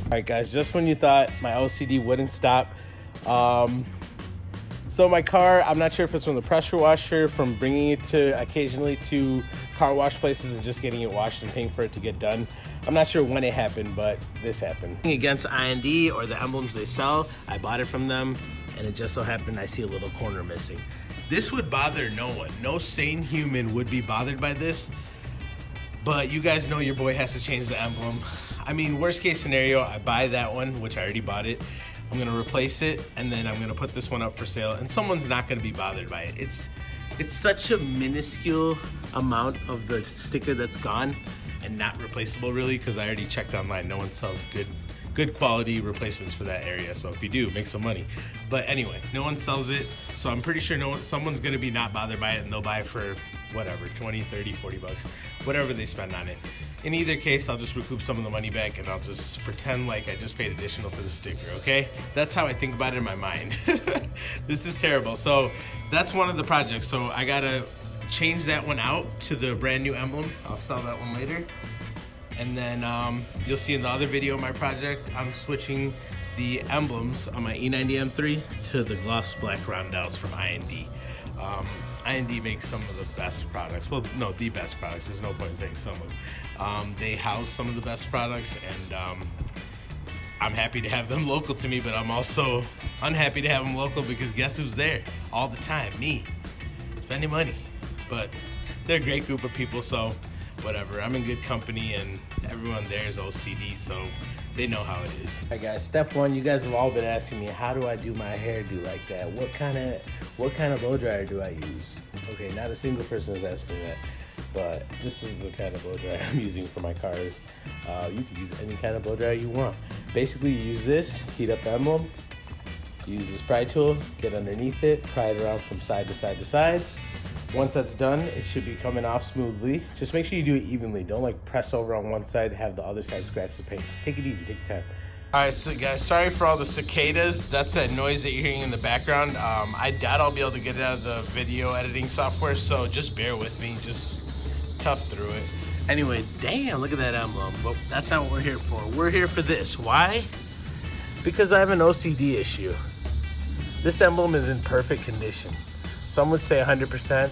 Alright guys, just when you thought my OCD wouldn't stop, so my car, I'm not sure if it's from the pressure washer, from bringing it to occasionally to car wash places and just getting it washed and paying for it to get done. I'm not sure when it happened, but this happened. Against IND or the emblems they sell, I bought it from them, and it just so happened I see a little corner missing. This would bother no one. No sane human would be bothered by this, but you guys know your boy has to change the emblem. I mean, worst case scenario, I buy that one, which I already bought it. I'm gonna replace it, and then I'm gonna put this one up for sale, and someone's not gonna be bothered by it. It's such a minuscule amount of the sticker that's gone and not replaceable really, because I already checked online. No one sells good quality replacements for that area. So if you do, make some money. But anyway, no one sells it. So I'm pretty sure someone's gonna be not bothered by it, and they'll buy it for whatever, 20, 30, 40 bucks, whatever they spend on it. In either case, I'll just recoup some of the money back, and I'll just pretend like I just paid additional for the sticker, okay? That's how I think about it in my mind. This is terrible. So that's one of the projects. So I gotta change that one out to the brand new emblem. I'll sell that one later. And then you'll see in the other video of my project, I'm switching the emblems on my E90 M3 to the gloss black roundels from IND. IND makes some of the best products. Well, no, the best products. There's no point in saying some of them. They house some of the best products, and I'm happy to have them local to me, but I'm also unhappy to have them local because guess who's there all the time? Me. Spending money. But they're a great group of people, so whatever. I'm in good company, and everyone there is OCD, so they know how it is. All right guys, step one, you guys have all been asking me, how do I do my hairdo like that? What kind of blow dryer do I use? Okay, not a single person has asked me that, but this is the kind of blow dryer I'm using for my cars. You can use any kind of blow dryer you want. Basically, you use this, heat up the emblem, use this pry tool, get underneath it, pry it around from side to side to side. Once that's done, it should be coming off smoothly. Just make sure you do it evenly. Don't like press over on one side, have the other side scratch the paint. Take it easy, take your time. All right, so guys, sorry for all the cicadas. That's that noise that you're hearing in the background. I doubt I'll be able to get it out of the video editing software, so just bear with me, just tough through it. Anyway, damn, look at that emblem. But that's not what we're here for. We're here for this. Why? Because I have an OCD issue. This emblem is in perfect condition. Some would say 100%.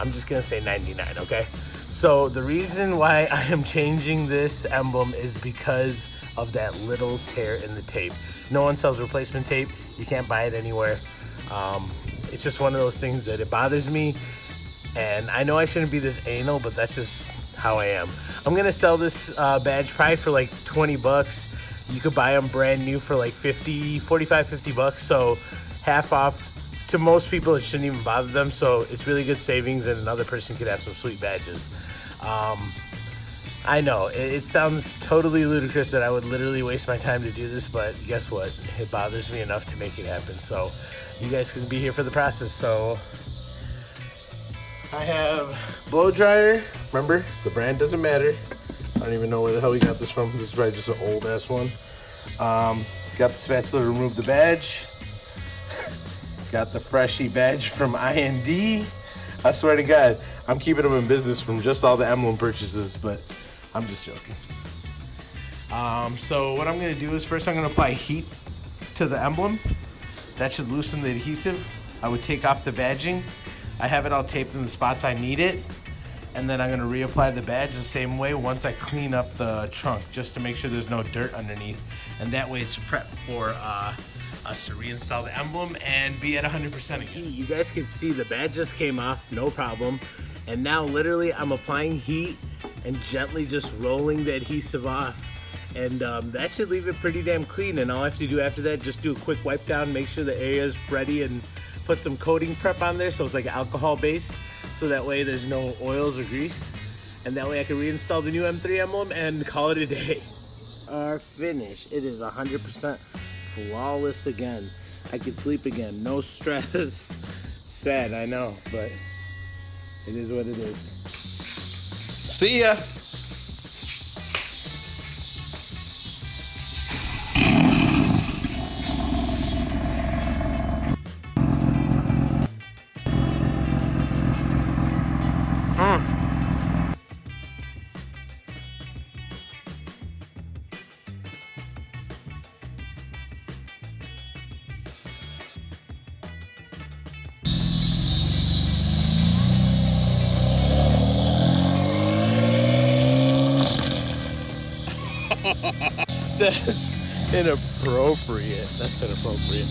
I'm just gonna say 99, okay? So the reason why I am changing this emblem is because of that little tear in the tape. No one sells replacement tape. You can't buy it anywhere. It's just one of those things that it bothers me. And I know I shouldn't be this anal, but that's just how I am. I'm gonna sell this badge probably for like 20 bucks. You could buy them brand new for like 45, 50 bucks. So half off. To most people, it shouldn't even bother them, so it's really good savings, and another person could have some sweet badges. I know, it sounds totally ludicrous that I would literally waste my time to do this, but guess what? It bothers me enough to make it happen, so you guys can be here for the process. So I have blow dryer. Remember, the brand doesn't matter. I don't even know where the hell we got this from. This is probably just an old-ass one. Got the spatula to remove the badge. Got the freshie badge from IND. I swear to God, I'm keeping them in business from just all the emblem purchases, but I'm just joking. So what I'm gonna do is first I'm gonna apply heat to the emblem. That should loosen the adhesive. I would take off the badging. I have it all taped in the spots I need it. And then I'm gonna reapply the badge the same way once I clean up the trunk, just to make sure there's no dirt underneath. And that way it's prepped for us to reinstall the emblem and be at 100% again. You guys can see the badge just came off, no problem. And now literally I'm applying heat and gently just rolling the adhesive off. And that should leave it pretty damn clean. And all I have to do after that, just do a quick wipe down, make sure the area is ready, and put some coating prep on there so it's like alcohol based. So that way there's no oils or grease. And that way I can reinstall the new M3 emblem and call it a day. Our finish, it is 100% flawless again. I could sleep again, no stress. Sad, I know, but it is what it is. See ya. That's inappropriate. That's inappropriate.